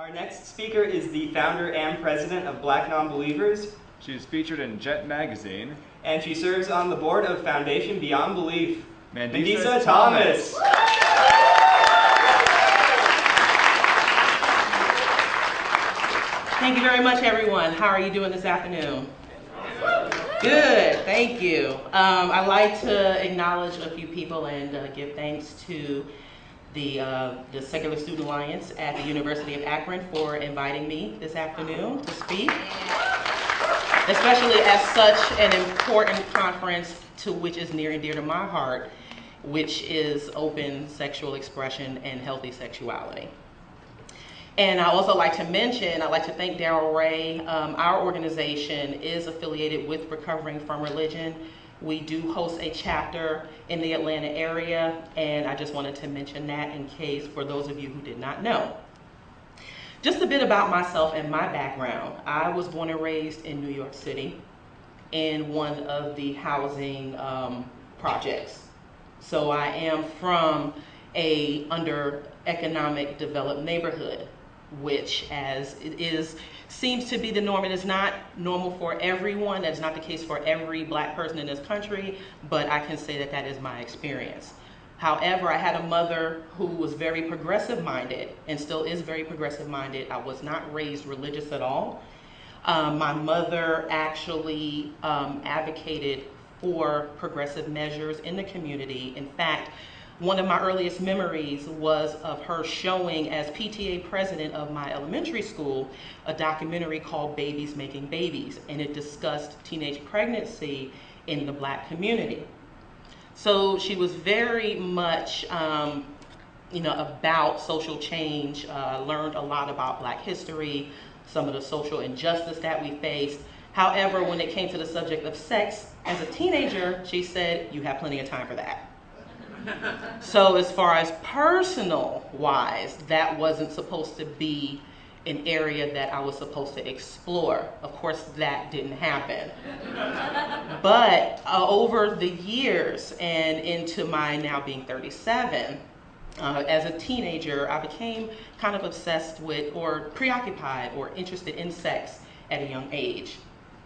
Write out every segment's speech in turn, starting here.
Our next speaker is the founder and president of Black Nonbelievers. She is featured in Jet Magazine. And she serves on the board of Foundation Beyond Belief. Mandisa Thomas. Thank you very much, everyone. How are you doing this afternoon? Good, thank you. I'd like to acknowledge a few people and give thanks to the Secular Student Alliance at the University of Akron for inviting me this afternoon to speak, especially at such an important conference to which is near and dear to my heart, which is open sexual expression and healthy sexuality. And I also like to mention, I'd like to thank Darrell Ray. Our organization is affiliated with Recovering from Religion. We do host a chapter in the Atlanta area, and I just wanted to mention that in case for those of you who did not know. Just a bit about myself and my background. I was born and raised in New York City in one of the housing projects. So I am from a under economic developed neighborhood, which as it is seems to be the norm. It is not normal for everyone. That's not the case for every Black person in this country, but I can say that that is my experience. However, I had a mother who was very progressive minded and still is very progressive minded. I was not raised religious at all. My mother actually advocated for progressive measures in the community. In fact, one of my earliest memories was of her showing, as PTA president of my elementary school, a documentary called Babies Making Babies, and it discussed teenage pregnancy in the Black community. So she was very much about social change, learned a lot about Black history, some of the social injustice that we faced. However, when it came to the subject of sex, as a teenager, she said, you have plenty of time for that. So as far as personal wise, that wasn't supposed to be an area that I was supposed to explore. Of course, that didn't happen. But over the years and into my now being 37, as a teenager, I became kind of obsessed with or preoccupied or interested in sex at a young age.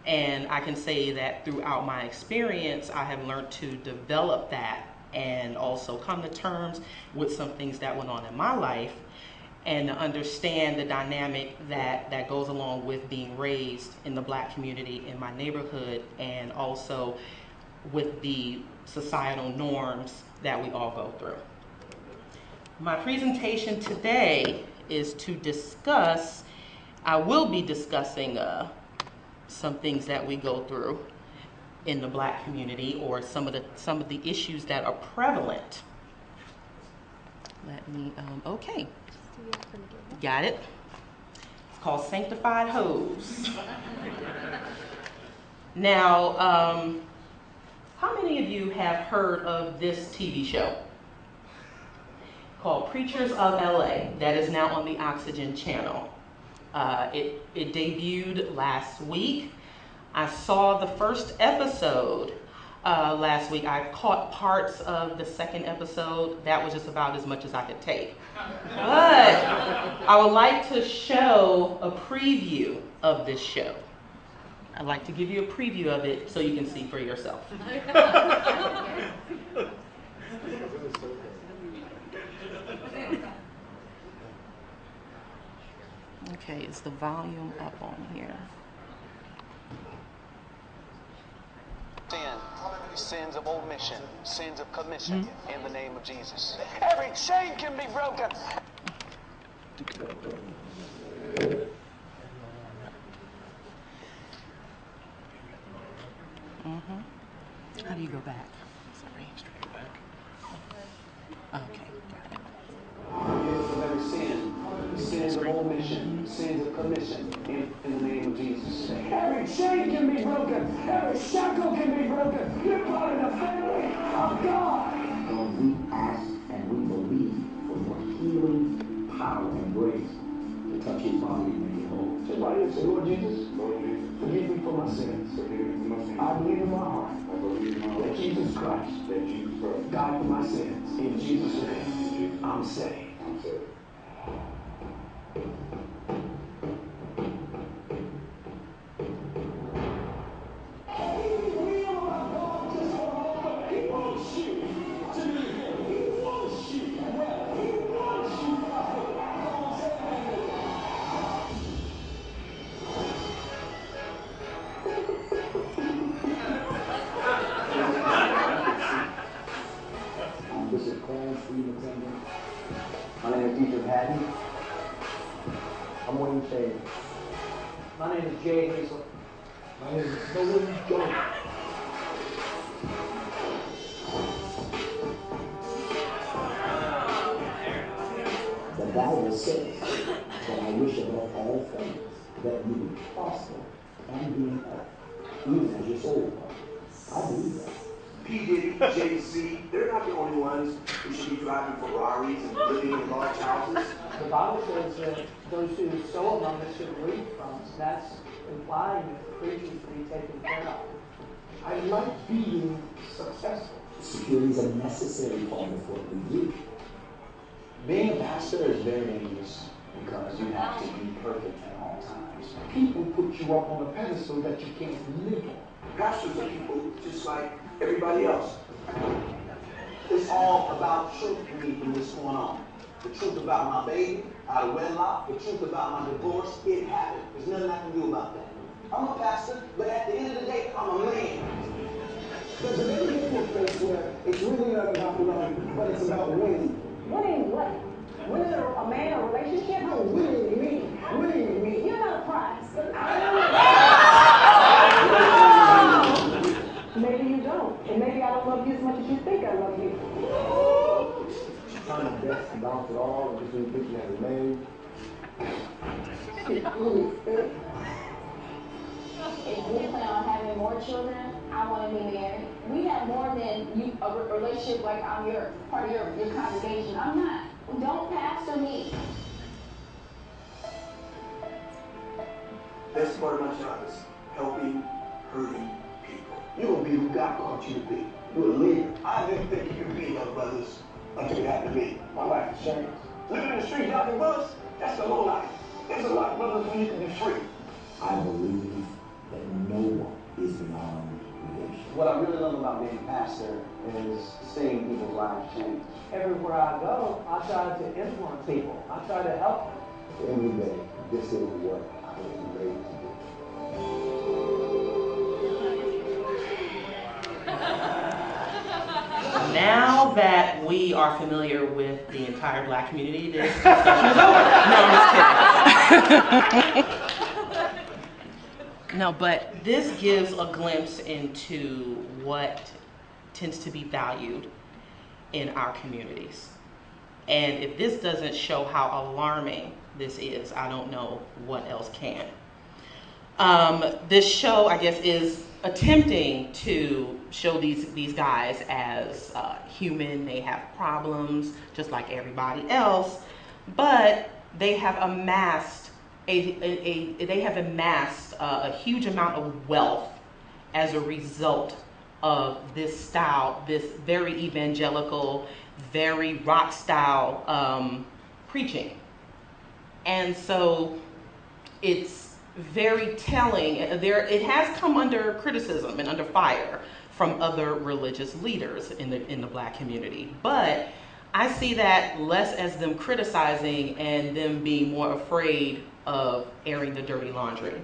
And I can say that throughout my experience, I have learned to develop that and also come to terms with some things that went on in my life and to understand the dynamic that goes along with being raised in the Black community in my neighborhood and also with the societal norms that we all go through. My presentation today is to discuss, I will be discussing some things that we go through in the Black community, or some of the issues that are prevalent. Let me, okay. Got it. It's called Sanctified Hoes. Now, how many of you have heard of this TV show called Preachers of LA that is now on the Oxygen channel? It debuted last week. I saw the first episode last week. I caught parts of the second episode. That was just about as much as I could take. But I would like to show a preview of this show. I'd like to give you a preview of it so you can see for yourself. Okay, is the volume up on here? Sins of omission, sins of commission, in the name of Jesus. Every chain can be broken. How do you go back? Sorry. Straight back. Okay, got it. Of every sin, sins of omission, sins of commission, in the name of Jesus. Every chain can be broken. Every shackle can be broken. You're part of the family of God. Lord, we ask and we believe for your healing power and grace to touch his body and make it whole. Just right here, say, Lord Jesus, forgive me for my sins. I believe in my heart that Jesus Christ died for my sins. In Jesus' name, I'm saved. I'm Wayne Faye. My name is Jay Hazel. My name is Nolan Jones. The Bible says that I wish above all things that you would prosper and be in health, even as your soul prospers. I believe that. P. Diddy, Jay-Z, they're not the only ones who should be driving Ferraris and living in large houses. The Bible says that those who sow among us should reap from us. That's implying that the preachers to be taken care of. I like being successful. Security is a necessary part of what we do. Being a pastor is very dangerous because you have to be perfect at all times. People put you up on a pedestal that you can't live on. Pastors are people just like everybody else. It's all about truth for me from what's going on. The truth about my baby, out of wedlock, the truth about my divorce, it happened. There's nothing I can do about that. I'm a pastor, but at the end of the day, I'm a man. There's a very different place where it's really not about love, but it's about winning. Winning what? Winning a man a relationship? No, winning me. Winning me. You're not a prize. Maybe you don't. And maybe I don't love you as much as you think I love you. Trying my best to balance it all and between thinking as a man. If we plan on having more children, I want to be married. We have more than you a relationship like I'm your part of your congregation. I'm not. Don't pastor me. That's part of my job is helping, hurting people. You're going to be who God called you to be. You're a leader. I didn't think you could be, young brothers, until it happened to me. My life has changed. Living in the street, jogging bus, that's the low life. There's a lot, brothers, where you can be free. I believe that no one is beyond redemption. What I really love about being a pastor is seeing people's lives change. Everywhere I go, I try to influence people. I try to help them. Every day, this is what I was raised to do. Now that we are familiar with the entire Black community, this discussion is over. No, I'm just kidding. No, but this gives a glimpse into what tends to be valued in our communities. And if this doesn't show how alarming this is, I don't know what else can. This show, I guess, is attempting to show these guys as human. They have problems just like everybody else, but they have amassed a huge amount of wealth as a result of this style, this very evangelical, very rock style preaching. And so it's very telling. It has come under criticism and under fire from other religious leaders in the Black community. But I see that less as them criticizing and them being more afraid of airing the dirty laundry.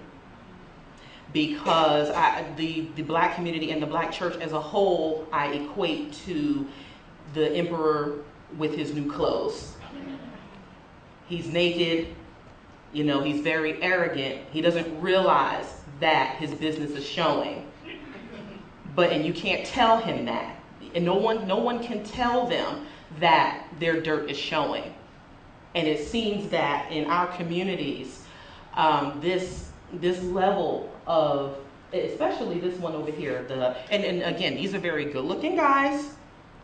Because the Black community and the Black church as a whole, I equate to the emperor with his new clothes. He's naked, you know, he's very arrogant. He doesn't realize that his business is showing. And you can't tell him that. And no one can tell them that their dirt is showing. And it seems that in our communities, this level of, especially this one over here, and again, these are very good looking guys.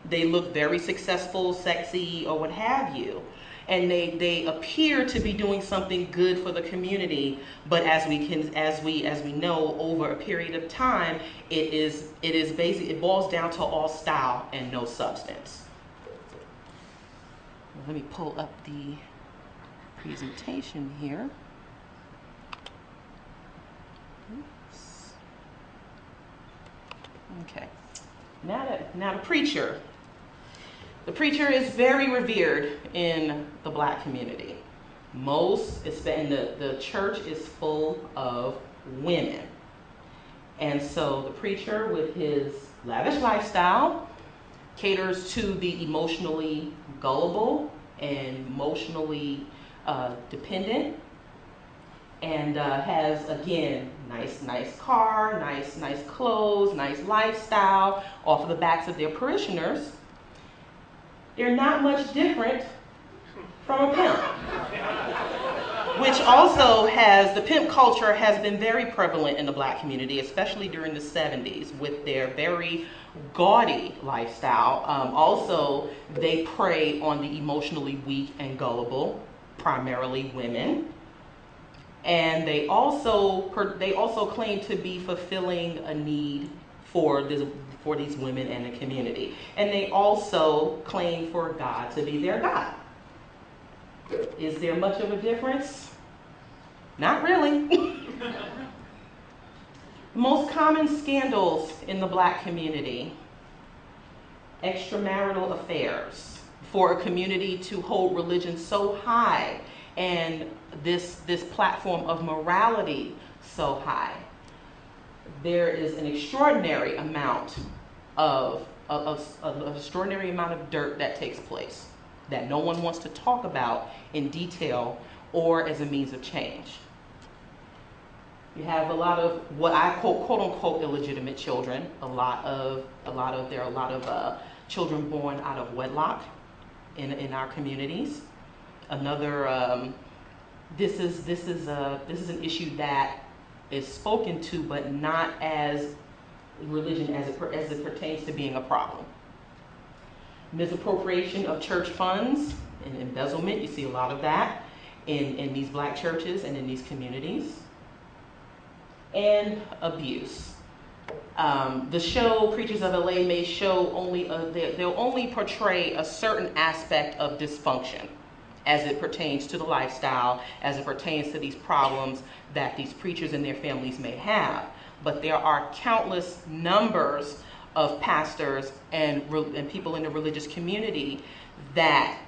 They look very successful, sexy, or what have you. And they appear to be doing something good for the community, but as we know, over a period of time, it boils down to all style and no substance. Let me pull up the presentation here. Oops. Okay. Now the preacher. The preacher is very revered in the Black community. The church is full of women. And so the preacher, with his lavish lifestyle, caters to the emotionally gullible and emotionally dependent. and has, again, nice car, nice clothes, nice lifestyle off of the backs of their parishioners, they're not much different from a pimp. Which also the pimp culture has been very prevalent in the black community, especially during the 70s with their very gaudy lifestyle. Also, they prey on the emotionally weak and gullible, primarily women. And they also claim to be fulfilling a need for these women and the community. And they also claim for God to be their God. Is there much of a difference? Not really. Most common scandals in the black community: extramarital affairs. For a community to hold religion so high and this platform of morality so high, there is an extraordinary amount of extraordinary amount of dirt that takes place that no one wants to talk about in detail or as a means of change. You have a lot of what I quote unquote illegitimate children. There are a lot of children born out of wedlock in our communities. Another this is an issue that is spoken to, but not as religion as it pertains to being a problem. Misappropriation of church funds and embezzlement. You see a lot of that in these black churches and in these communities. And abuse. The show Preachers of LA may show they'll only portray a certain aspect of dysfunction as it pertains to the lifestyle, as it pertains to these problems that these preachers and their families may have. But there are countless numbers of pastors and people in the religious community that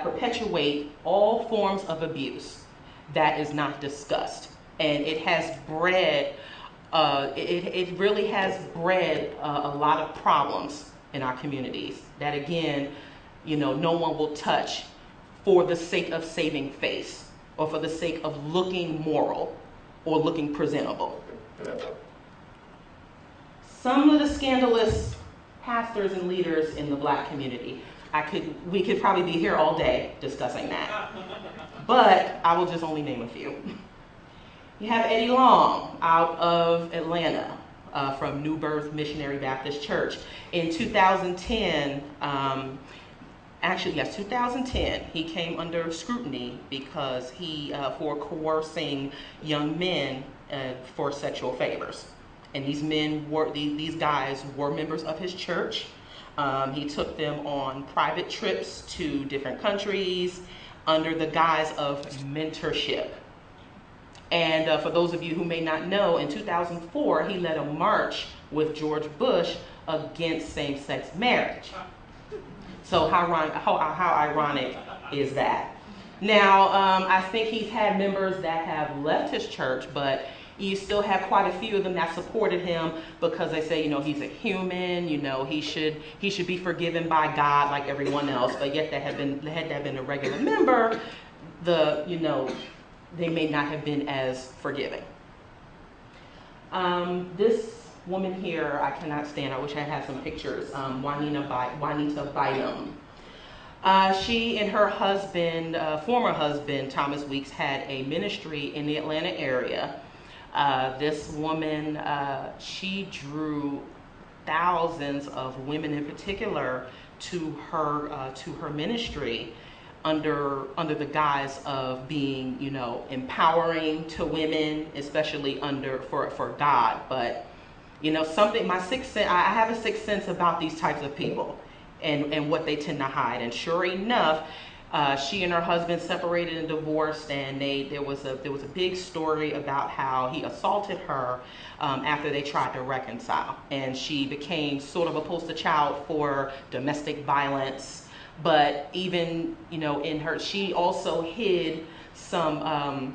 perpetuate all forms of abuse that is not discussed. And it has bred, it really has bred a lot of problems in our communities that, again, no one will touch for the sake of saving face or for the sake of looking moral or looking presentable. Some of the scandalous pastors and leaders in the black community, we could probably be here all day discussing that, but I will just only name a few. You have Eddie Long out of Atlanta from New Birth Missionary Baptist Church. In 2010, 2010, he came under scrutiny because for coercing young men for sexual favors. And these guys were members of his church. He took them on private trips to different countries under the guise of mentorship. And for those of you who may not know, in 2004, he led a march with George Bush against same-sex marriage. So how ironic is that? Now, I think he's had members that have left his church, but you still have quite a few of them that supported him because they say, he's a human, he should be forgiven by God like everyone else. But yet had that been a regular member, they may not have been as forgiving. This woman here, I cannot stand. I wish I had some pictures. Juanita Bynum. She and her husband, former husband, Thomas Weeks, had a ministry in the Atlanta area. This woman, she drew thousands of women in particular to her ministry under the guise of being, empowering to women, especially for God. But my sixth sense, I have a sixth sense about these types of people and what they tend to hide. And sure enough, she and her husband separated and divorced, and there was a big story about how he assaulted her after they tried to reconcile, and she became sort of a poster child for domestic violence. But even she also hid some I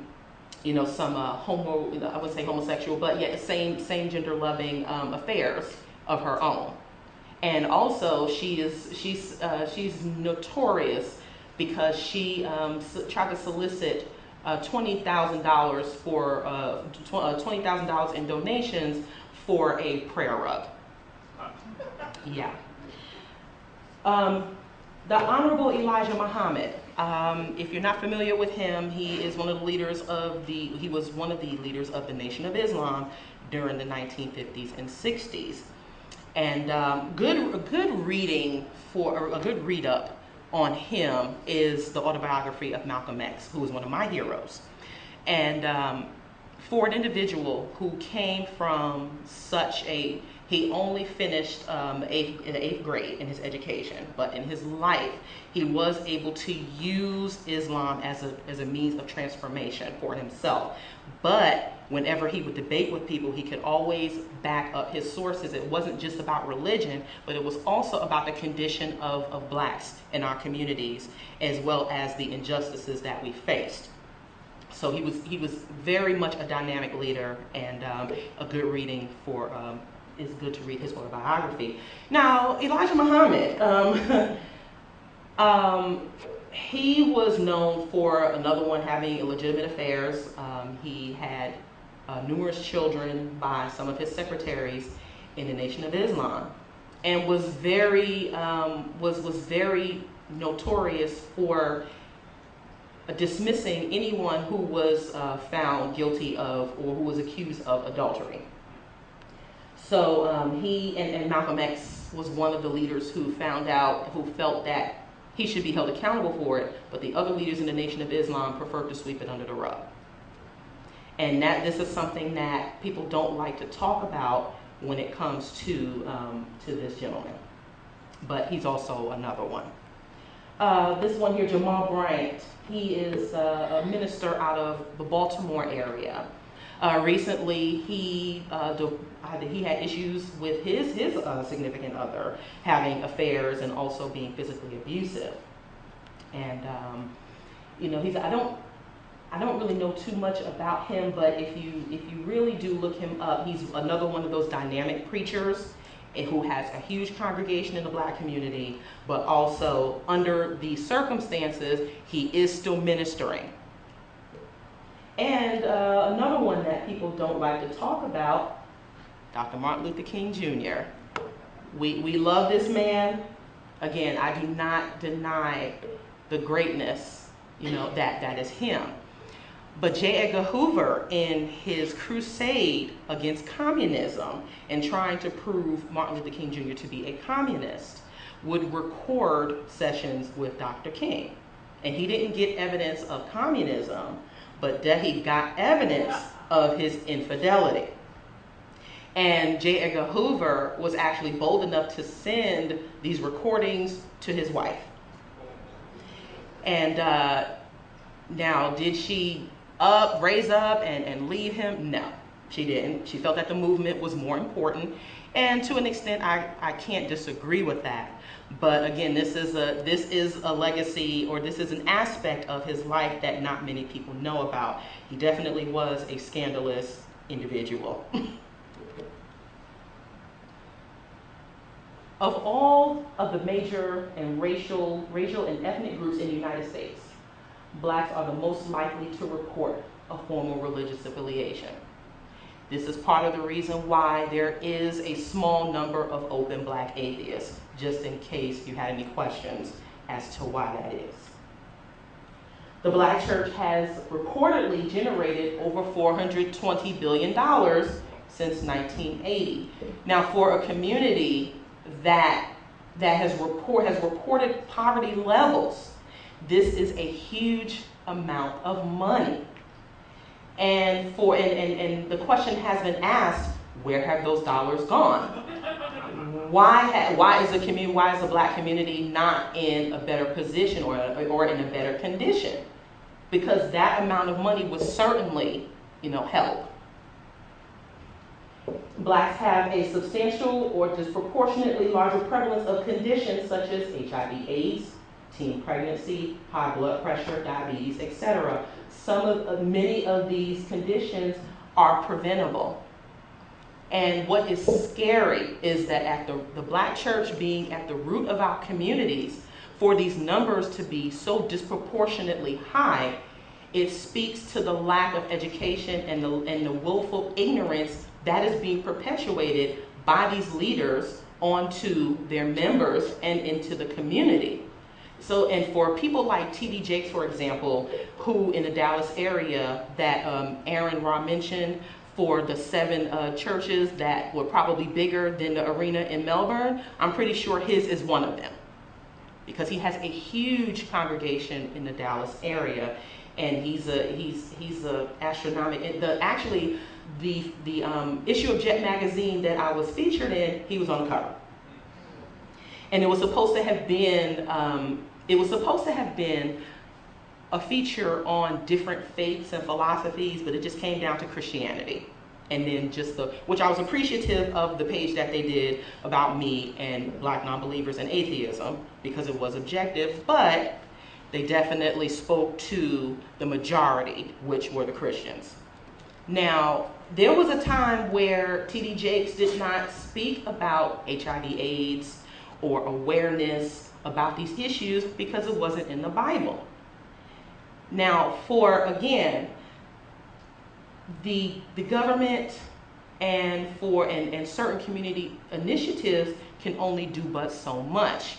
would say homosexual, but yet same gender loving affairs of her own. And also she's notorious because she tried to solicit $20,000 for $20,000 in donations for a prayer rug. Yeah. The Honorable Elijah Muhammad. If you're not familiar with him, he is one of the leaders of he was one of the leaders of the Nation of Islam during the 1950s and 60s. And a good reading for a good read up on him is the autobiography of Malcolm X, who is one of my heroes. And for an individual who came from such a, he only finished eighth grade in his education, but in his life, he was able to use Islam as a means of transformation for himself. But whenever he would debate with people, he could always back up his sources. It wasn't just about religion, but it was also about the condition of blacks in our communities, as well as the injustices that we faced. So he was very much a dynamic leader, and a good reading for, it's good to read his autobiography. Now, Elijah Muhammad, he was known for, another one, having illegitimate affairs. He had numerous children by some of his secretaries in the Nation of Islam, and was very notorious for dismissing anyone who was found guilty of, or who was accused of adultery. So he and Malcolm X was one of the leaders who felt that he should be held accountable for it, but the other leaders in the Nation of Islam preferred to sweep it under the rug. And this is something that people don't like to talk about when it comes to this gentleman. But he's also another one. This one here, Jamal Bryant, he is a minister out of the Baltimore area. Recently, he had issues with his significant other having affairs and also being physically abusive. And you know, I don't really know too much about him, but if you really do look him up, he's another one of those dynamic preachers who has a huge congregation in the black community, but also under these circumstances, he is still ministering. And another one that people don't like to talk about, Dr. Martin Luther King Jr. We love this man. Again, I do not deny the greatness, you know, that is him. But J. Edgar Hoover, in his crusade against communism and trying to prove Martin Luther King Jr. to be a communist, would record sessions with Dr. King. And he didn't get evidence of communism, but that he got evidence of his infidelity. And J. Edgar Hoover was actually bold enough to send these recordings to his wife. And now, did she raise up and leave him? No, she didn't. She felt that the movement was more important. And to an extent, I can't disagree with that. But again, this is a legacy, or this is an aspect of his life that not many people know about. He definitely was a scandalous individual. Of all of the major and racial and ethnic groups in the United States, blacks are the most likely to report a formal religious affiliation. This is part of the reason why there is a small number of open black atheists, just in case you had any questions as to why that is. The black church has reportedly generated over $420 billion since 1980. Now, for a community that has reported poverty levels, this is a huge amount of money. And the question has been asked, where have those dollars gone? Why is the black community not in a better position or in a better condition? Because that amount of money would certainly, help. Blacks have a substantial or disproportionately larger prevalence of conditions such as HIV/AIDS, teen pregnancy, high blood pressure, diabetes, etc. Many of these conditions are preventable. And what is scary is that at the black church being at the root of our communities, for these numbers to be so disproportionately high, It speaks to the lack of education and the willful ignorance that is being perpetuated by these leaders onto their members and into the community. So, and for people like T.D. Jakes, for example, who in the Dallas area that Aaron Ra mentioned, for the 7 churches that were probably bigger than the arena in Melbourne, I'm pretty sure his is one of them, because he has a huge congregation in the Dallas area, and he's a astronomical. The issue of Jet magazine that I was featured in, he was on the cover, and it was supposed to have been a feature on different faiths and philosophies, but it just came down to Christianity. And then which I was appreciative of the page that they did about me and Black non-believers and atheism, because it was objective, but they definitely spoke to the majority, which were the Christians. Now, there was a time where T.D. Jakes did not speak about HIV/AIDS or awareness about these issues because it wasn't in the Bible. Now, for, again, the government and certain community initiatives can only do but so much.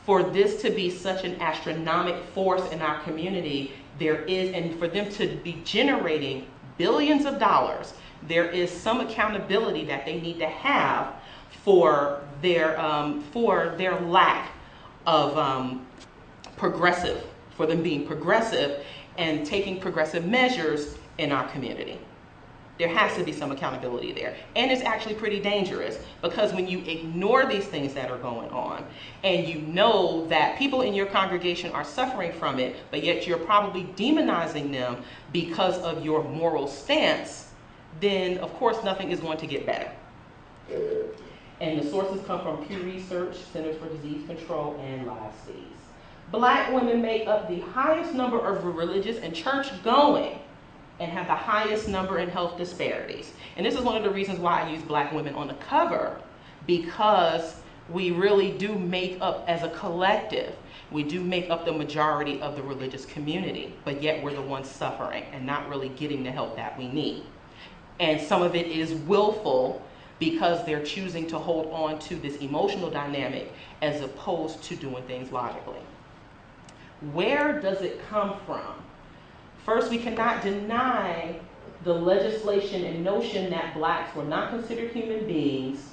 For this to be such an astronomical force in our community, and for them to be generating billions of dollars, there is some accountability that they need to have for their lack of for them being progressive and taking progressive measures in our community. There has to be some accountability there. And it's actually pretty dangerous, because when you ignore these things that are going on, and you know that people in your congregation are suffering from it, but yet you're probably demonizing them because of your moral stance, then of course nothing is going to get better. And the sources come from Pew Research, Centers for Disease Control, and LiveSeeds. Black women make up the highest number of religious and church-going and have the highest number in health disparities. And this is one of the reasons why I use black women on the cover, because we really do make up, as a collective, we do make up the majority of the religious community, but yet we're the ones suffering and not really getting the help that we need. And some of it is willful, because they're choosing to hold on to this emotional dynamic as opposed to doing things logically. Where does it come from? First, we cannot deny the legislation and notion that blacks were not considered human beings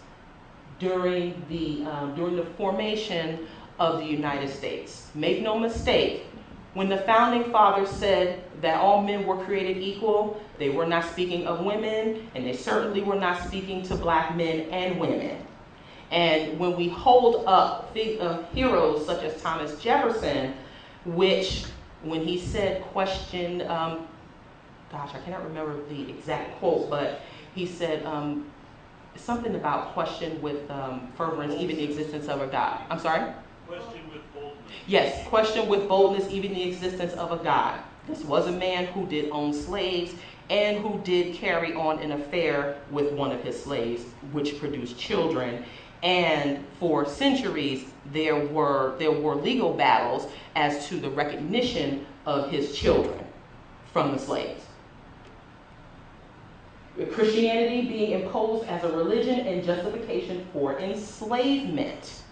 during the formation of the United States. Make no mistake, when the founding fathers said that all men were created equal, they were not speaking of women, and they certainly were not speaking to black men and women. And when we hold up heroes such as Thomas Jefferson, which, when he said question, I cannot remember the exact quote, but he said something about question with fervence, even the existence of a God. I'm sorry? Question with boldness. Yes, question with boldness, even the existence of a God. This was a man who did own slaves and who did carry on an affair with one of his slaves, which produced children. And for centuries, there were legal battles as to the recognition of his children from the slaves. Christianity being imposed as a religion and justification for enslavement,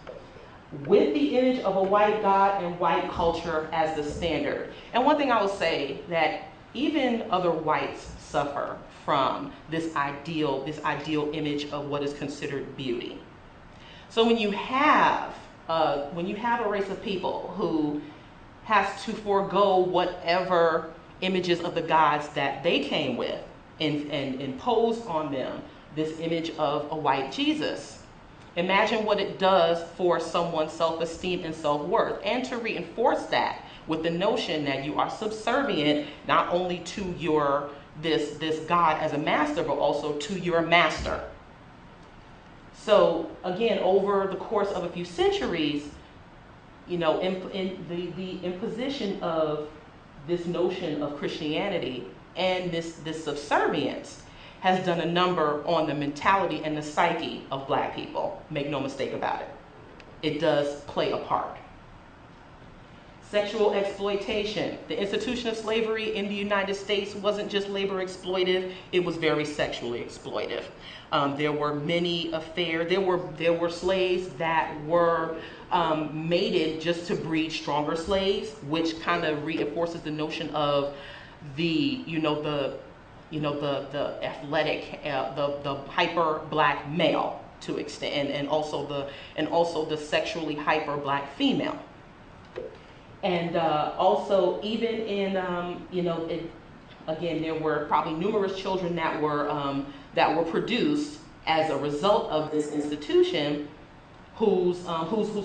with the image of a white God and white culture as the standard. And one thing I will say, that even other whites suffer from this ideal image of what is considered beauty. So when you have a race of people who has to forego whatever images of the gods that they came with and impose on them this image of a white Jesus, imagine what it does for someone's self-esteem and self-worth. And to reinforce that with the notion that you are subservient not only to this God as a master, but also to your master. So again, over the course of a few centuries, in the imposition of this notion of Christianity and this subservience has done a number on the mentality and the psyche of black people. Make no mistake about it. It does play a part. Sexual exploitation. The institution of slavery in the United States wasn't just labor exploitive, it was very sexually exploitive. There were many affairs, there were slaves that were mated just to breed stronger slaves, which kind of reinforces the notion of the athletic, the hyper black male to extent, and also the sexually hyper black female. And also, even in again, there were probably numerous children that were produced as a result of this institution, whose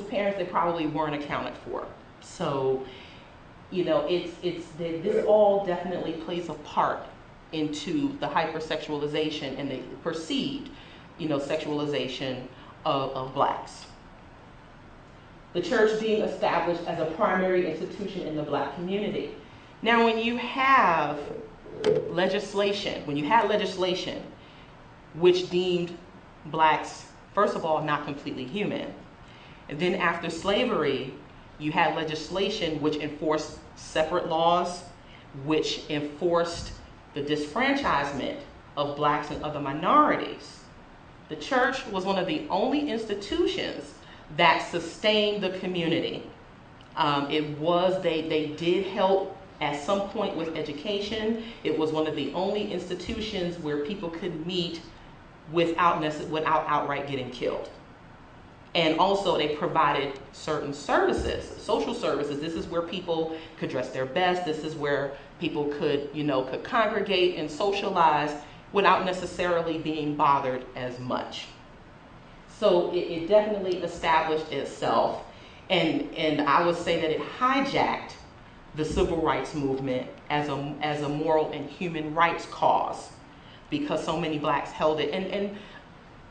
parents they probably weren't accounted for. So, this all definitely plays a part into the hypersexualization and the perceived, sexualization of blacks. The church being established as a primary institution in the black community. Now, when you had legislation which deemed blacks, first of all, not completely human, and then after slavery, you had legislation which enforced separate laws, which enforced the disfranchisement of blacks and other minorities. The church was one of the only institutions that sustained the community. They did help at some point with education. It was one of the only institutions where people could meet without outright getting killed. And also they provided certain services, social services. This is where people could dress their best. This is where people could congregate and socialize without necessarily being bothered as much. So it definitely established itself, and I would say that it hijacked the civil rights movement as a moral and human rights cause, because so many blacks held it. And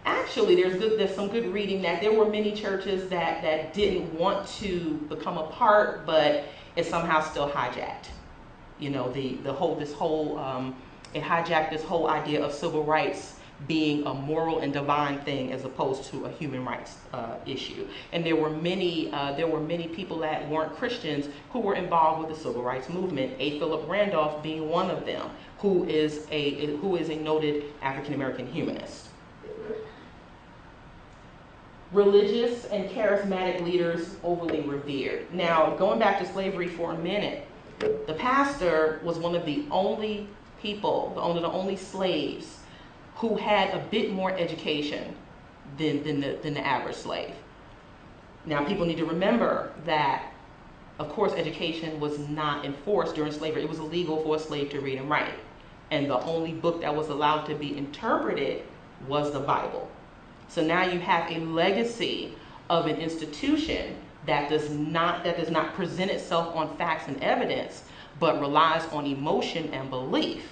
actually, there's some good reading that there were many churches that didn't want to become a part, but it somehow still hijacked. It hijacked this whole idea of civil rights being a moral and divine thing as opposed to a human rights issue. And there were many people that weren't Christians who were involved with the civil rights movement. A. Philip Randolph being one of them, who is a noted African American humanist. Religious and charismatic leaders overly revered. Now, going back to slavery for a minute, the pastor was one of the only people, the only slaves who had a bit more education than the average slave. Now, people need to remember that, of course, education was not enforced during slavery. It was illegal for a slave to read and write. And the only book that was allowed to be interpreted was the Bible. So now you have a legacy of an institution that does not present itself on facts and evidence, but relies on emotion and belief.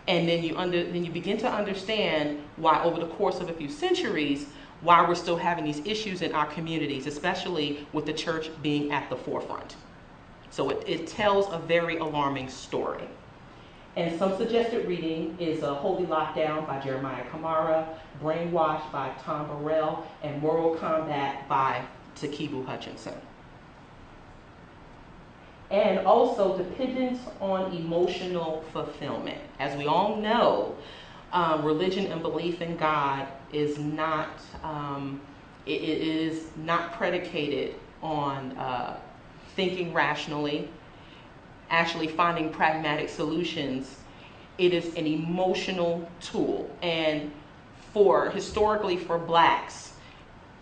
And then you begin to understand why, over the course of a few centuries, why we're still having these issues in our communities, especially with the church being at the forefront. So it tells a very alarming story. And some suggested reading is Holy Lockdown by Jeremiah Kamara, Brainwashed by Tom Burrell, and Moral Combat by Takibu Hutchinson. And also dependence on emotional fulfillment. As we all know, religion and belief in God is not it is not predicated on thinking rationally, actually finding pragmatic solutions. It is an emotional tool. And historically for blacks,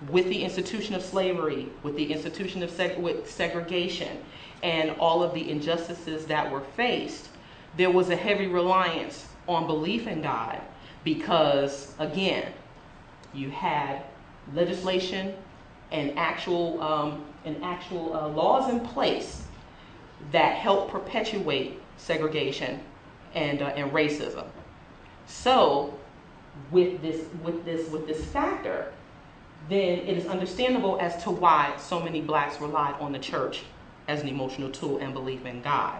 with the institution of slavery, with the institution of segregation, and all of the injustices that were faced, there was a heavy reliance on belief in God, because, again, you had legislation and actual laws in place that helped perpetuate segregation and racism. So, with this factor, then it is understandable as to why so many blacks relied on the church as an emotional tool and belief in God.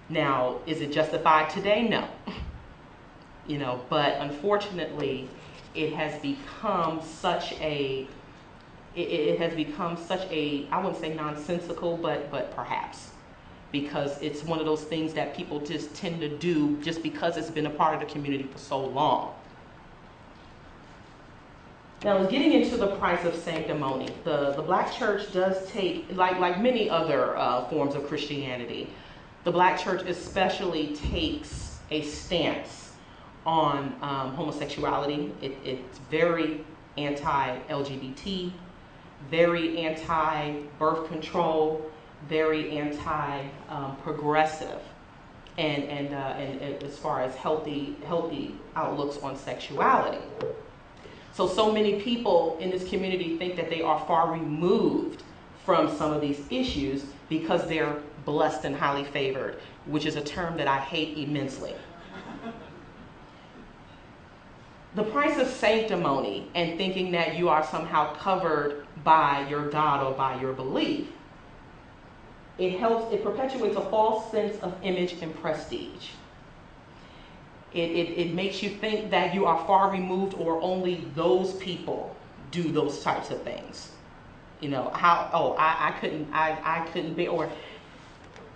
Now, is it justified today? No. But unfortunately, it has become such a it has become such a, I wouldn't say nonsensical, but perhaps, because it's one of those things that people just tend to do just because it's been a part of the community for so long. Now, getting into the price of sanctimony, the Black church does take, like many other forms of Christianity, the Black church especially takes a stance on homosexuality. It's very anti-LGBT, very anti-birth control, very anti-progressive, and as far as healthy outlooks on sexuality. So many people in this community think that they are far removed from some of these issues because they're blessed and highly favored, which is a term that I hate immensely. The price of sanctimony and thinking that you are somehow covered by your God or by your belief, it perpetuates a false sense of image and prestige. It makes you think that you are far removed, or only those people do those types of things. You know, I couldn't be, or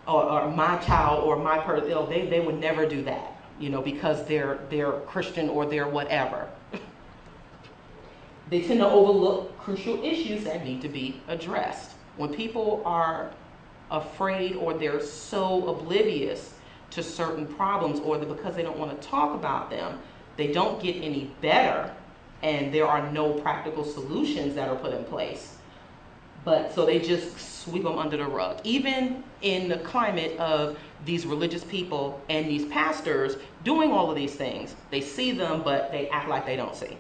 my child or my person, you know, they would never do that, you know, because they're Christian or they're whatever. They tend to overlook crucial issues that need to be addressed. When people are afraid or they're so oblivious to certain problems, or because they don't want to talk about them, they don't get any better, and there are no practical solutions that are put in place. But so they just sweep them under the rug. Even in the climate of these religious people and these pastors doing all of these things, they see them, but they act like they don't see.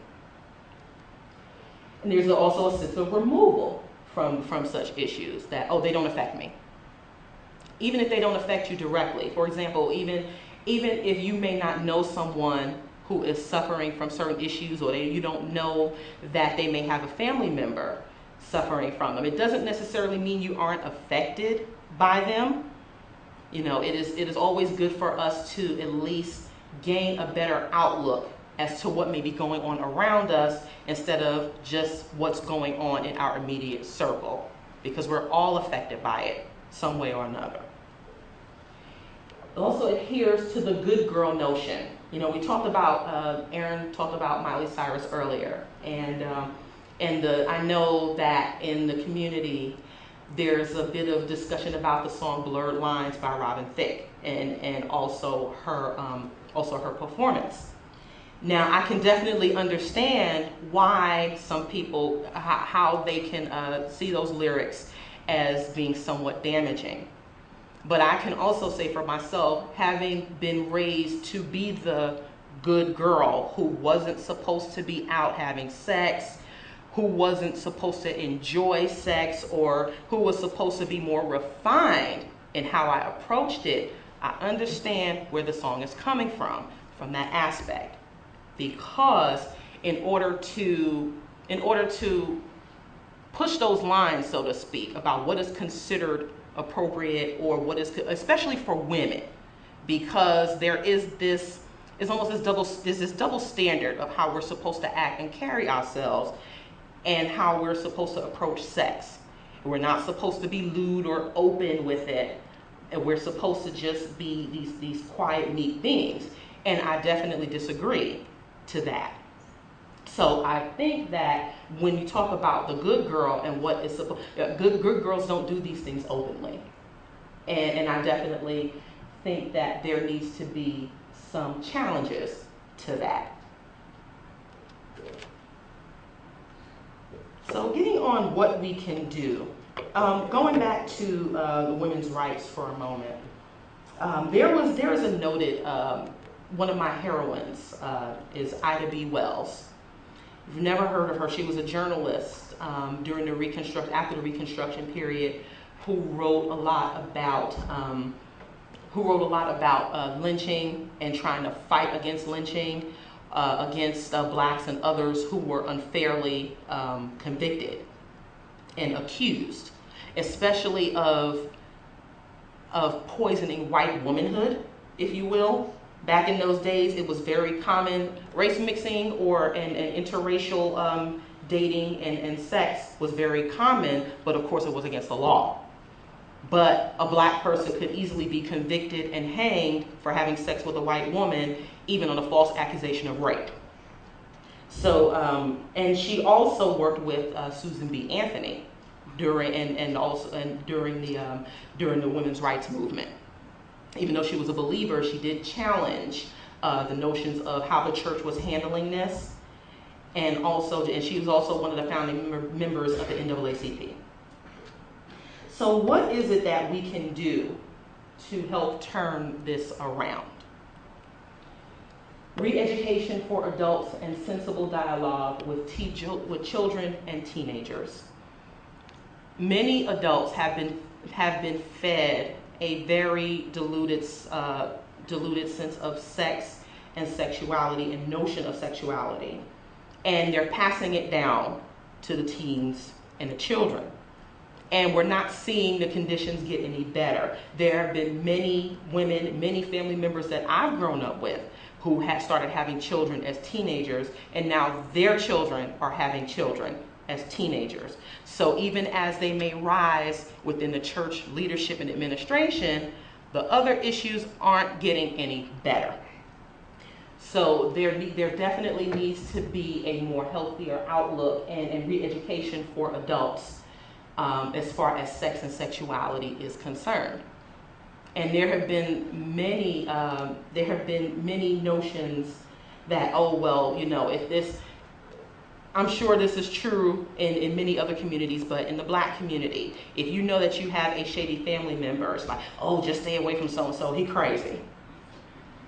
And there's also a sense of removal from such issues, that, oh, they don't affect me. Even if they don't affect you directly. For example, even if you may not know someone who is suffering from certain issues, or you don't know that they may have a family member suffering from them, it doesn't necessarily mean you aren't affected by them. You know, it is always good for us to at least gain a better outlook as to what may be going on around us, instead of just what's going on in our immediate circle, because we're all affected by it some way or another. It also adheres to the good girl notion. You know, we talked about, Aaron talked about Miley Cyrus earlier, and I know that in the community there's a bit of discussion about the song "Blurred Lines" by Robin Thicke, and also her performance. Now, I can definitely understand why some people, how they can see those lyrics as being somewhat damaging. But I can also say for myself, having been raised to be the good girl who wasn't supposed to be out having sex, who wasn't supposed to enjoy sex, or who was supposed to be more refined in how I approached it, I understand where the song is coming from that aspect. Because in order to push those lines, so to speak, about what is considered appropriate, or what is, especially for women, because there is this, it's almost this double standard of how we're supposed to act and carry ourselves, and how we're supposed to approach sex. We're not supposed to be lewd or open with it, and we're supposed to just be these quiet, neat beings. And I definitely disagree to that. So I think that when you talk about the good girl and what is supposed, good girls don't do these things openly. And I definitely think that there needs to be some challenges to that. So getting on what we can do, going back to the women's rights for a moment, there is a noted, one of my heroines is Ida B. Wells. If you've never heard of her, she was a journalist during the after the Reconstruction period, who wrote a lot about lynching and trying to fight against lynching, against blacks and others who were unfairly convicted and accused, especially of poisoning white womanhood, if you will. Back in those days, it was very common, race mixing or an interracial dating and sex was very common, but of course it was against the law. But a black person could easily be convicted and hanged for having sex with a white woman, even on a false accusation of rape. So, and she also worked with Susan B. Anthony during the women's rights movement. Even though she was a believer, she did challenge the notions of how the church was handling this, and she was also one of the founding members of the NAACP. So what is it that we can do to help turn this around? Re-education for adults and sensible dialogue with children and teenagers. Many adults have been fed a very diluted sense of sex and sexuality and notion of sexuality, and they're passing it down to the teens and the children. And we're not seeing the conditions get any better. There have been many women, many family members that I've grown up with who have started having children as teenagers, and now their children are having children as teenagers. So even as they may rise within the church leadership and administration, the other issues aren't getting any better. So there definitely needs to be a more healthier outlook and re-education for adults as far as sex and sexuality is concerned. And there have been many notions that, oh, well, you know, if this, I'm sure this is true in many other communities, but in the black community, if you know that you have a shady family member, it's like, oh, just stay away from so-and-so, he crazy.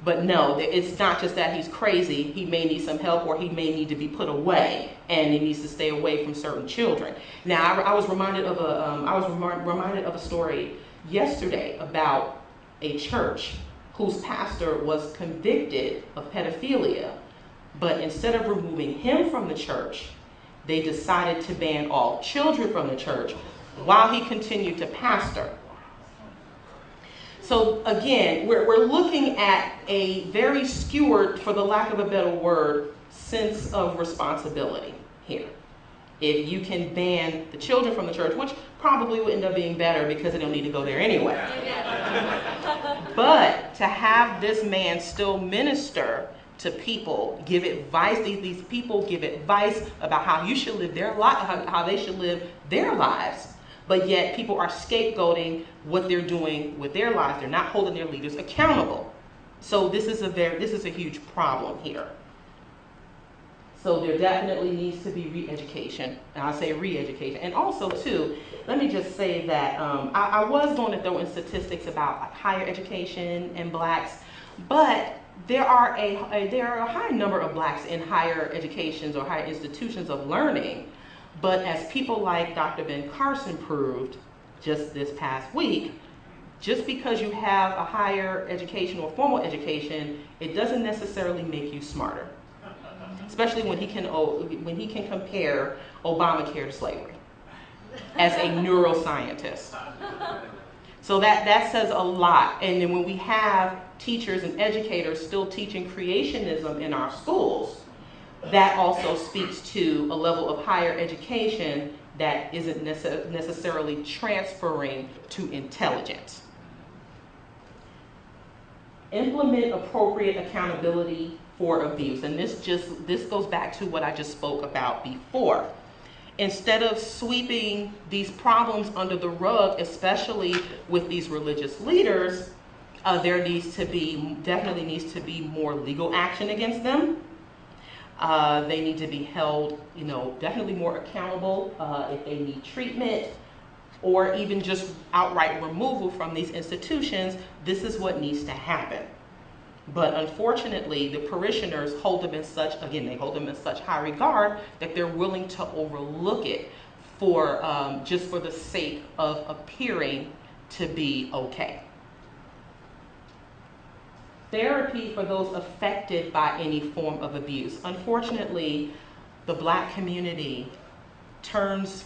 But no, it's not just that he's crazy, he may need some help, or he may need to be put away, and he needs to stay away from certain children. Now, I was reminded of a story yesterday about a church whose pastor was convicted of pedophilia, but instead of removing him from the church, they decided to ban all children from the church while he continued to pastor. So again, we're looking at a very skewed, for the lack of a better word, sense of responsibility here. If you can ban the children from the church, which probably will end up being better because they don't need to go there anyway. But to have this man still minister to people, give advice, these people give advice about how you should live their life, how they should live their lives, but yet people are scapegoating what they're doing with their lives. They're not holding their leaders accountable. So this is a huge problem here. So there definitely needs to be re-education, and I say re-education. And also too, let me just say that I was going to throw in statistics about like higher education and blacks, but there are a high number of blacks in higher educations or higher institutions of learning. But as people like Dr. Ben Carson proved just this past week, just because you have a higher education or formal education, it doesn't necessarily make you smarter. Especially when he can compare Obamacare to slavery as a neuroscientist. So that says a lot. And then when we have teachers and educators still teaching creationism in our schools, that also speaks to a level of higher education that isn't necessarily transferring to intelligence. Implement appropriate accountability for abuse. And this goes back to what I just spoke about before. Instead of sweeping these problems under the rug, especially with these religious leaders, there definitely needs to be more legal action against them. They need to be held, definitely more accountable if they need treatment, or even just outright removal from these institutions. This is what needs to happen. But unfortunately, the parishioners hold them in such high regard that they're willing to overlook it just for the sake of appearing to be okay. Therapy for those affected by any form of abuse. Unfortunately, the black community turns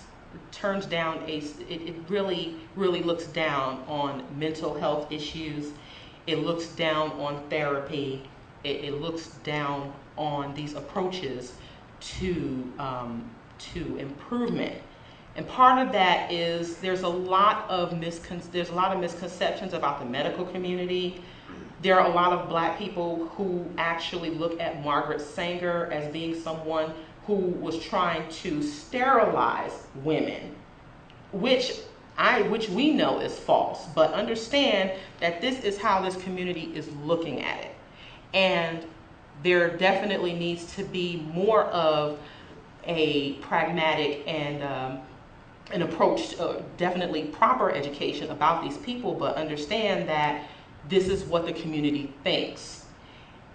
down it really looks down on mental health issues. It looks down on therapy. It looks down on these approaches to to improvement. And part of that is there's a lot of misconceptions about the medical community. There are a lot of black people who actually look at Margaret Sanger as being someone who was trying to sterilize women, which we know is false, but understand that this is how this community is looking at it. And there definitely needs to be more of a pragmatic and an approach, definitely proper education about these people, but understand that this is what the community thinks.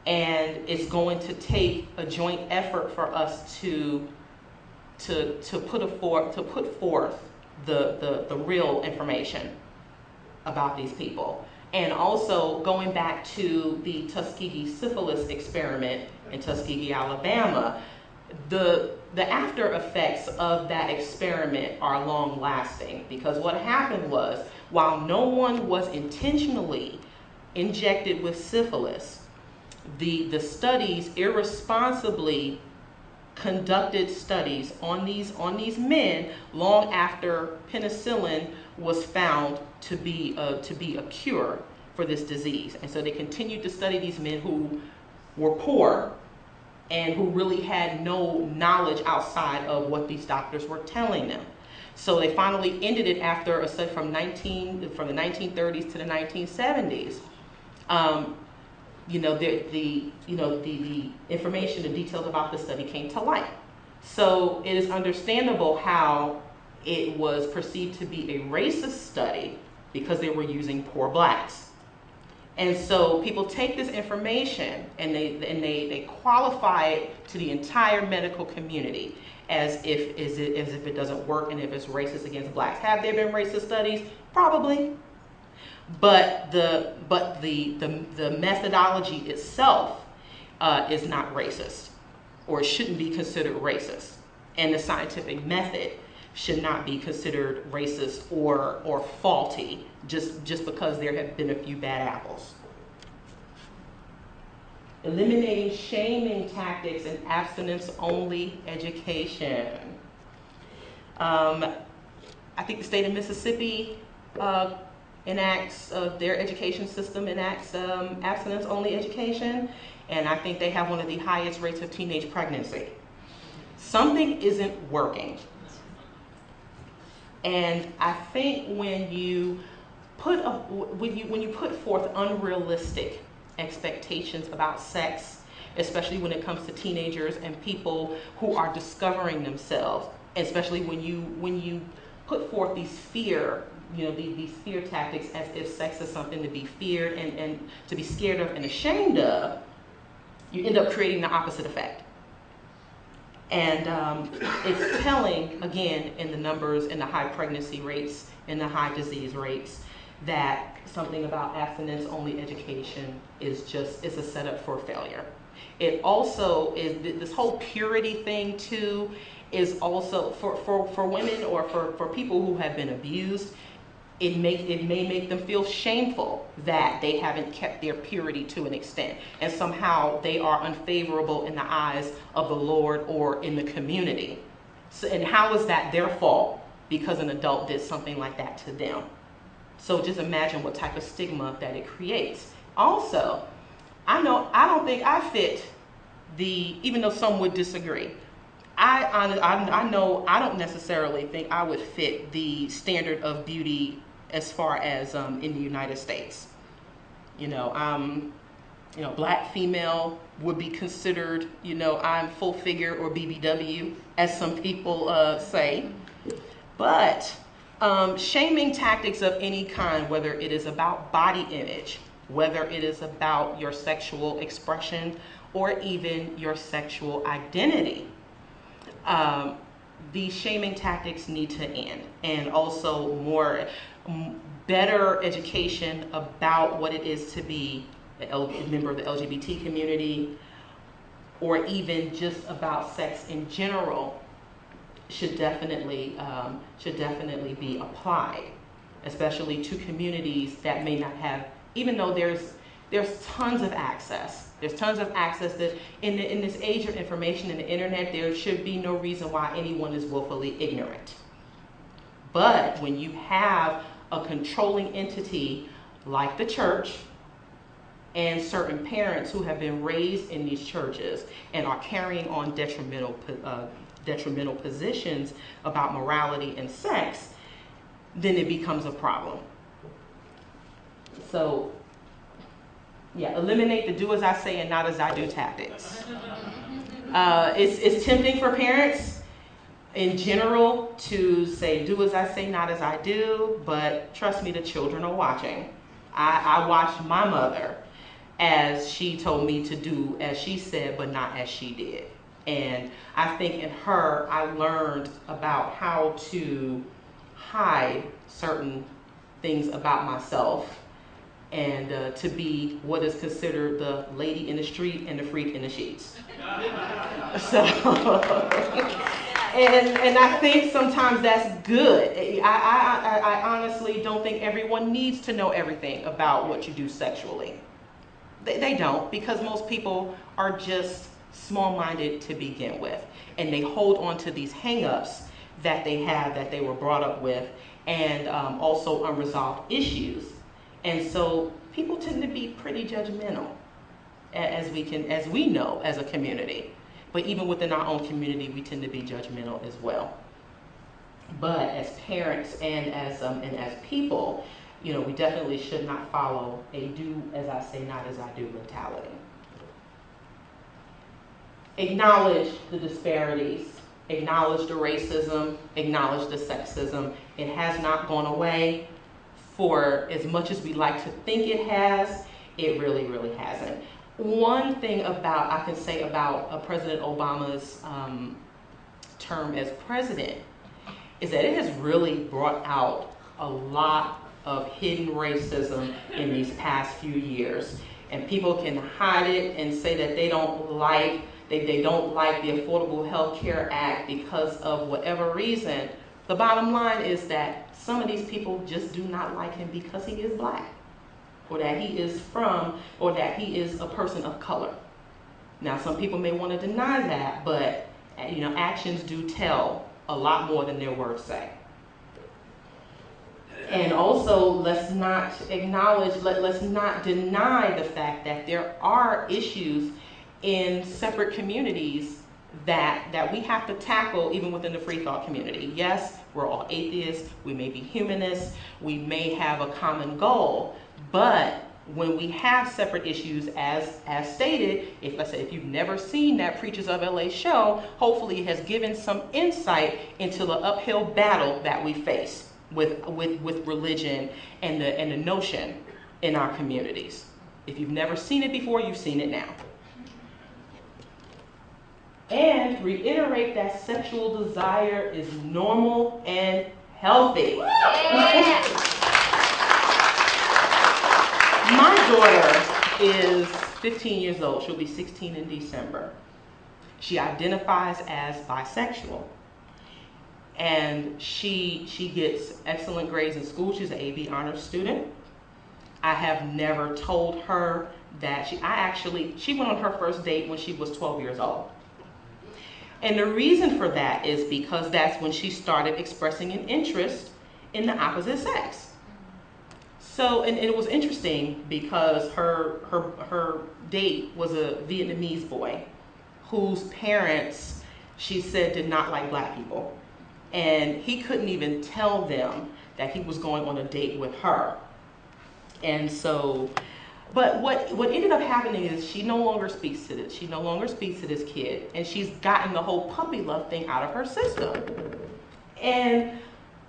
And it's going to take a joint effort for us to put forth the real information about these people. And also going back to the Tuskegee syphilis experiment in Tuskegee, Alabama, the after effects of that experiment are long lasting, because what happened was, while no one was intentionally injected with syphilis, the studies irresponsibly conducted studies on these men long after penicillin was found to be a cure for this disease. And so they continued to study these men who were poor and who really had no knowledge outside of what these doctors were telling them. So they finally ended it after a study from the 1930s to the 1970s. The information, the details about the study came to light. So it is understandable how it was perceived to be a racist study because they were using poor blacks. And so people take this information and they qualify it to the entire medical community as if it doesn't work and if it's racist against blacks. Have there been racist studies? Probably. But the methodology itself is not racist, or it shouldn't be considered racist. And the scientific method should not be considered racist or faulty just because there have been a few bad apples. Eliminating shaming tactics and abstinence-only education. I think the state of Mississippi enacts, their education system enacts abstinence-only education, and I think they have one of the highest rates of teenage pregnancy. Something isn't working. And I think when you put forth unrealistic expectations about sex, especially when it comes to teenagers and people who are discovering themselves, especially when you put forth these fear tactics as if sex is something to be feared and to be scared of and ashamed of, you end up creating the opposite effect. And it's telling, again, in the numbers, in the high pregnancy rates, in the high disease rates, that something about abstinence-only education is a setup for failure. It also is, this whole purity thing too, is also for women or for people who have been abused. It may make them feel shameful that they haven't kept their purity to an extent, and somehow they are unfavorable in the eyes of the Lord or in the community. So, and how is that their fault because an adult did something like that to them? So just imagine what type of stigma that it creates. Also, I don't think I fit even though some would disagree, I know I don't necessarily think I would fit the standard of beauty as far as in the United States. Black female would be considered, I'm full figure or BBW, as some people say. But shaming tactics of any kind, whether it is about body image, whether it is about your sexual expression, or even your sexual identity, these shaming tactics need to end. And also better education about what it is to be a member of the LGBT community, or even just about sex in general, should definitely be applied, especially to communities that may not have, even though there's There's tons of access. There's tons of access that in this age of information and the internet, there should be no reason why anyone is willfully ignorant. But when you have a controlling entity like the church and certain parents who have been raised in these churches and are carrying on detrimental positions about morality and sex, then it becomes a problem. So, yeah, eliminate the do as I say and not as I do tactics. It's tempting for parents in general to say do as I say, not as I do, but trust me, the children are watching. I watched my mother as she told me to do as she said, but not as she did. And I think in her, I learned about how to hide certain things about myself and to be what is considered the lady in the street and the freak in the sheets. So, and I think sometimes that's good. I honestly don't think everyone needs to know everything about what you do sexually. They don't, because most people are just small-minded to begin with, and they hold on to these hang-ups that they have, that they were brought up with, and also unresolved issues. And so people tend to be pretty judgmental, as we know as a community. But even within our own community, we tend to be judgmental as well. But as parents and as people, you know, we definitely should not follow a do as I say, not as I do mentality. Acknowledge the disparities, acknowledge the racism, acknowledge the sexism. It has not gone away. For as much as we like to think it has, it really, really hasn't. One thing I can say about President Obama's term as president is that it has really brought out a lot of hidden racism in these past few years. And people can hide it and say that they don't like the Affordable Health Care Act because of whatever reason. The bottom line is that some of these people just do not like him because he is black, or that he is or that he is a person of color. Now, some people may want to deny that, but you know, actions do tell a lot more than their words say. And also, let's not deny the fact that there are issues in separate communities that we have to tackle even within the free thought community. Yes, we're all atheists, we may be humanists, we may have a common goal, but when we have separate issues, as stated, if you've never seen that Preachers of LA show, hopefully it has given some insight into the uphill battle that we face with religion and the notion in our communities. If you've never seen it before, you've seen it now. And reiterate that sexual desire is normal and healthy. My daughter is 15 years old. She'll be 16 in December. She identifies as bisexual. And she gets excellent grades in school. She's an AB honors student. I have never told her that she went on her first date when she was 12 years old. And the reason for that is because that's when she started expressing an interest in the opposite sex. So, and it was interesting because her date was a Vietnamese boy whose parents, she said, did not like black people. And he couldn't even tell them that he was going on a date with her. And so, but what ended up happening is she no longer speaks to this. She no longer speaks to this kid. And she's gotten the whole puppy love thing out of her system. And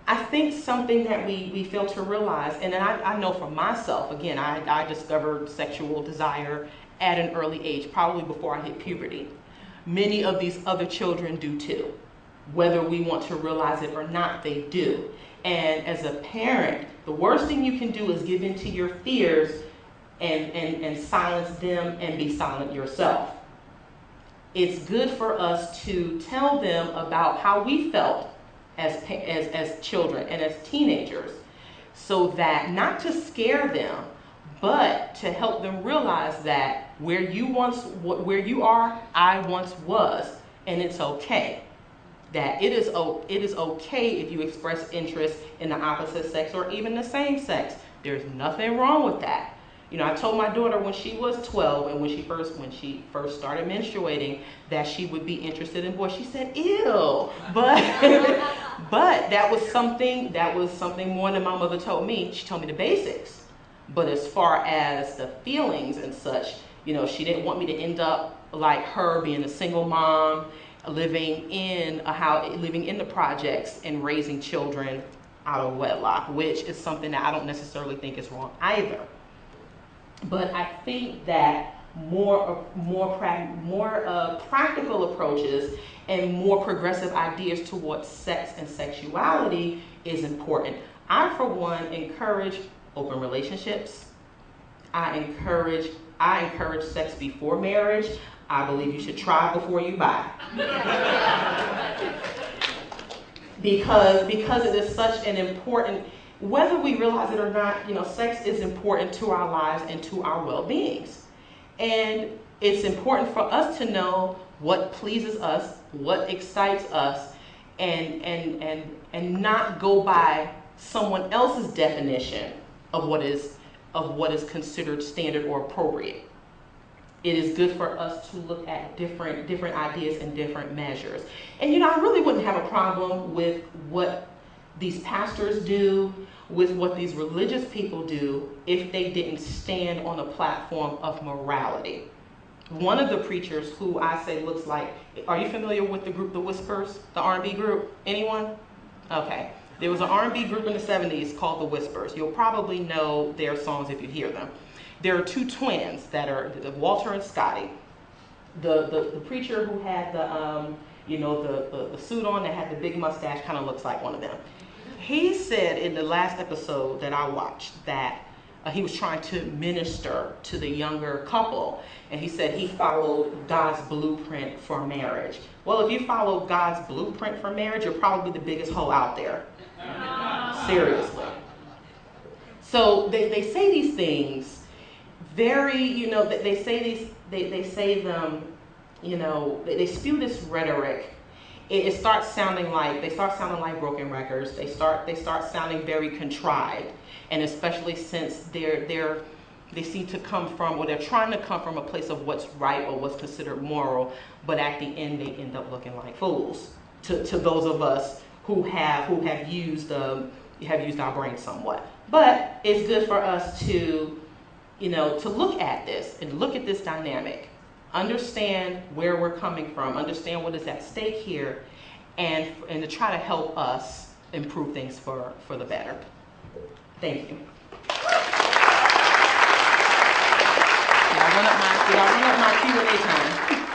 I think something that we fail to realize, and I know for myself, again, I discovered sexual desire at an early age, probably before I hit puberty. Many of these other children do too. Whether we want to realize it or not, they do. And as a parent, the worst thing you can do is give in to your fears and silence them and be silent yourself. It's good for us to tell them about how we felt as children and as teenagers, so that not to scare them, but to help them realize that where you are, I once was, and it's okay. That it is okay if you express interest in the opposite sex or even the same sex. There's nothing wrong with that. You know, I told my daughter when she was 12 and when she first started menstruating that she would be interested in boys. She said, "Ew," but but that was something more than my mother told me. She told me the basics. But as far as the feelings and such, you know, she didn't want me to end up like her, being a single mom, living in the projects and raising children out of wedlock, which is something that I don't necessarily think is wrong either. But I think that more practical approaches and more progressive ideas towards sex and sexuality is important. I, for one, encourage open relationships. I encourage sex before marriage. I believe you should try before you buy. Because it is such an important, whether we realize it or not, you know, sex is important to our lives and to our well-beings. And it's important for us to know what pleases us, what excites us, and not go by someone else's definition of what is considered standard or appropriate. It is good for us to look at different ideas and different measures. And you know, I really wouldn't have a problem with what these pastors do, with what these religious people do, if they didn't stand on a platform of morality. One of the preachers who I say looks like, are you familiar with the group The Whispers, the R&B group? Anyone? Okay. There was an R&B group in the 70s called The Whispers. You'll probably know their songs if you hear them. There are two twins that are Walter and Scotty. The preacher who had the suit on that had the big mustache kind of looks like one of them. He said in the last episode that I watched that he was trying to minister to the younger couple, and he said he followed God's blueprint for marriage. Well, if you follow God's blueprint for marriage, you're probably the biggest hoe out there. Seriously. So they say these things very, you know, they say them, you know, they spew this rhetoric. It starts sounding like broken records. They start sounding very contrived, and especially since they seem to come from, or they're trying to come from a place of what's right or what's considered moral, but at the end they end up looking like fools to those of us who have used our brains somewhat. But it's good for us to, you know, to look at this and look at this dynamic. Understand where we're coming from, understand what is at stake here, and to try to help us improve things for the better. Thank you. Did I run up my Q&A time?